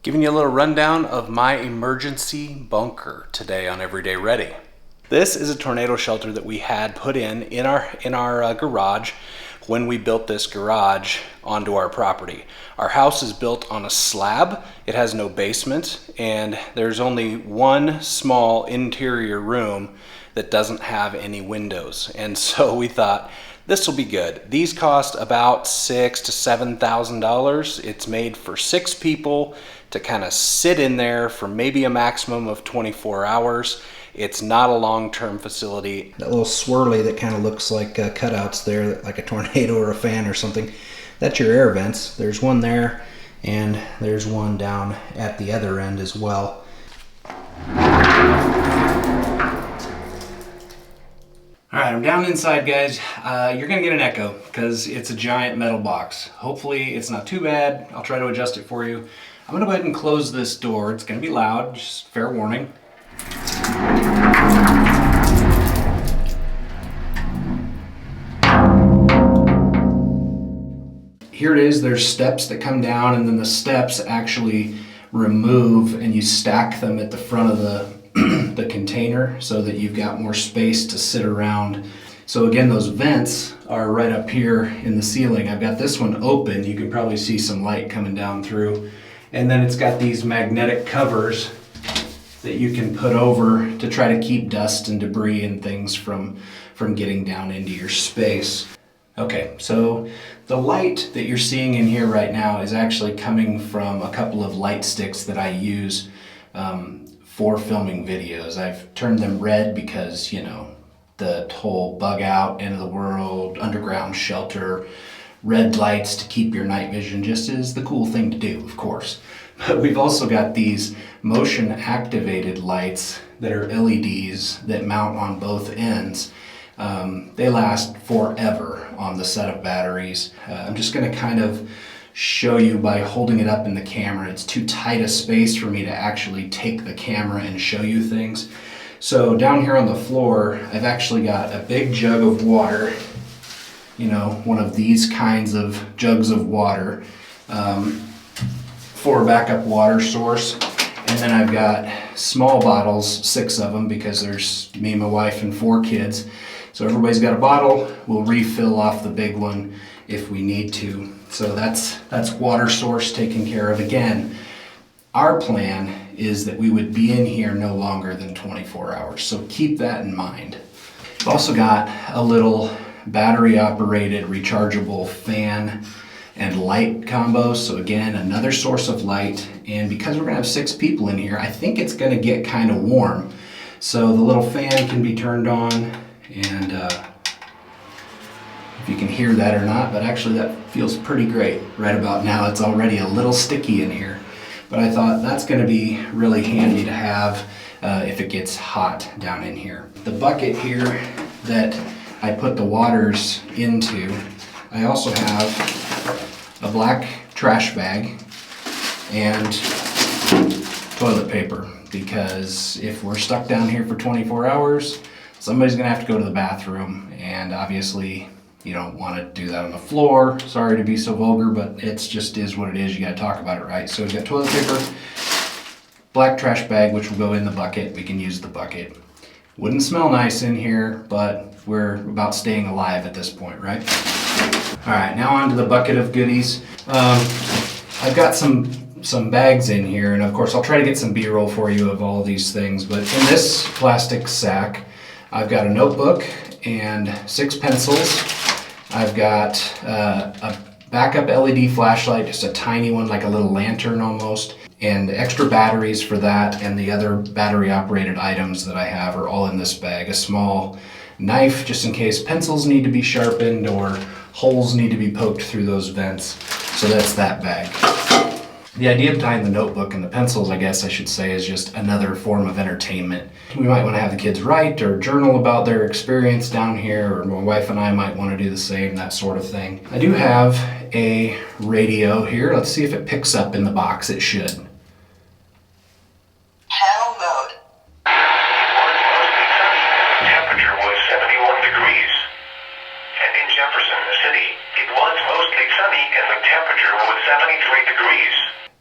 Giving you a little rundown of my emergency bunker today on Everyday Ready. This is a tornado shelter that we had put in our garage when we built this garage onto our property. Our house is built on a slab. It has no basement, and there's only one small interior room that doesn't have any windows. And so we thought, this will be good. These cost about $6,000 to $7,000. It's made for 6 people to kind of sit in there for maybe a maximum of 24 hours. It's not a long-term facility. That little swirly that kind of looks like cutouts there, like a tornado or a fan or something, that's your air vents. There's one there, and there's one down at the other end as well. All right, I'm down inside, guys. You're gonna get an echo because it's a giant metal box. Hopefully it's not too bad. I'll try to adjust it for you. I'm gonna go ahead and close this door. It's gonna be loud, just fair warning. Here it is. There's steps that come down, and then the steps actually remove, and you stack them at the front of the container so that you've got more space to sit around. So again, those vents are right up here in the ceiling. I've got this one open. You can probably see some light coming down through. And then it's got these magnetic covers that you can put over to try to keep dust and debris and things from getting down into your space. Okay, so the light that you're seeing in here right now is actually coming from a couple of light sticks that I use for filming videos. I've turned them red because, you know, the whole bug out, end of the world, underground shelter, red lights to keep your night vision just is the cool thing to do, of course. But we've also got these motion activated lights that are LEDs that mount on both ends. They last forever on the set of batteries. I'm just gonna kind of show you by holding it up in the camera. It's too tight a space for me to actually take the camera and show you things. So down here on the floor, I've actually got a big jug of water, you know, one of these kinds of jugs of water for a backup water source. And then I've got small bottles, 6 of them, because there's me, my wife, and 4 kids. So everybody's got a bottle. We'll refill off the big one if we need to. So that's water source taken care of. Again, our plan is that we would be in here no longer than 24 hours. So keep that in mind. We've also got a little battery operated rechargeable fan and light combo. So again, another source of light. And because we're gonna have 6 people in here, I think it's gonna get kind of warm. So the little fan can be turned on, and if you can hear that or not, but actually that feels pretty great right about now. It's already a little sticky in here, but I thought that's going to be really handy to have if it gets hot down in here. The bucket here that I put the waters into, I also have a black trash bag and toilet paper, because if we're stuck down here for 24 hours, somebody's gonna have to go to the bathroom, and obviously you don't want to do that on the floor. Sorry to be so vulgar, but it's just is what it is. You got to talk about it, right? So we've got toilet paper, black trash bag, which will go in the bucket. We can use the bucket. Wouldn't smell nice in here, but we're about staying alive at this point, right? All right, now onto the bucket of goodies. I've got some bags in here, and of course I'll try to get some B-roll for you of all of these things, but in this plastic sack, I've got a notebook and 6 pencils. I've got a backup LED flashlight, just a tiny one, like a little lantern almost, and extra batteries for that, and the other battery operated items that I have are all in this bag. A small knife, just in case pencils need to be sharpened or holes need to be poked through those vents. So that's that bag. The idea behind the notebook and the pencils, I guess I should say, is just another form of entertainment. We might want to have the kids write or journal about their experience down here, or my wife and I might want to do the same, that sort of thing. I do have a radio here. Let's see if it picks up in the box. It should. Channel mode. Temperature was 71 degrees. And in Jefferson, the city, it was mostly sunny and the temperature was 73 degrees.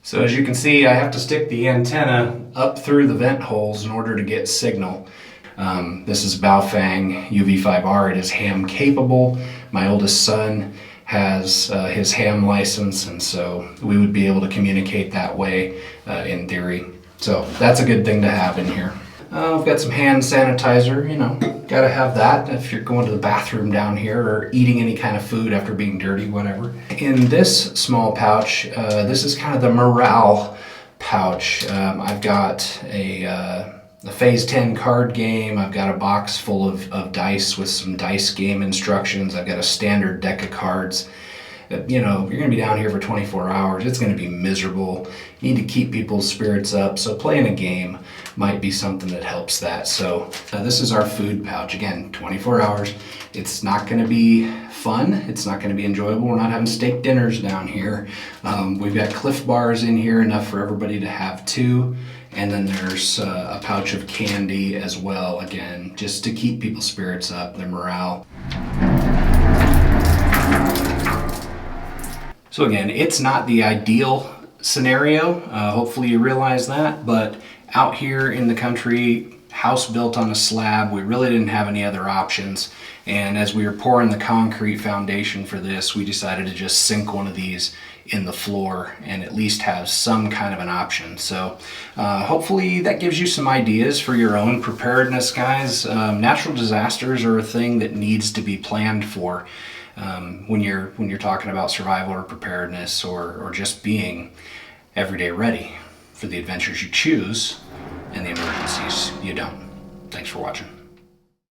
So as you can see, I have to stick the antenna up through the vent holes in order to get signal. This is Baofeng UV5R. It is ham capable. My oldest son has his ham license, and so we would be able to communicate that way in theory. So that's a good thing to have in here. I've got some hand sanitizer, you know, gotta have that if you're going to the bathroom down here or eating any kind of food after being dirty, whatever. In this small pouch, this is kind of the morale pouch. I've got a Phase 10 card game. I've got a box full of dice with some dice game instructions. I've got a standard deck of cards. You know, you're gonna be down here for 24 hours. It's gonna be miserable. You need to keep people's spirits up. So playing a game might be something that helps that. So this is our food pouch. Again, 24 hours. It's not gonna be fun. It's not gonna be enjoyable. We're not having steak dinners down here. We've got Cliff Bars in here, enough for everybody to have 2. And then there's a pouch of candy as well, again, just to keep people's spirits up, their morale. So again, it's not the ideal scenario. Hopefully you realize that, but out here in the country, house built on a slab, we really didn't have any other options. And as we were pouring the concrete foundation for this, we decided to just sink one of these in the floor and at least have some kind of an option. So hopefully that gives you some ideas for your own preparedness, guys. Natural disasters are a thing that needs to be planned for when you're talking about survival or preparedness, or just being everyday ready for the adventures you choose and the emergencies you don't. Thanks for watching.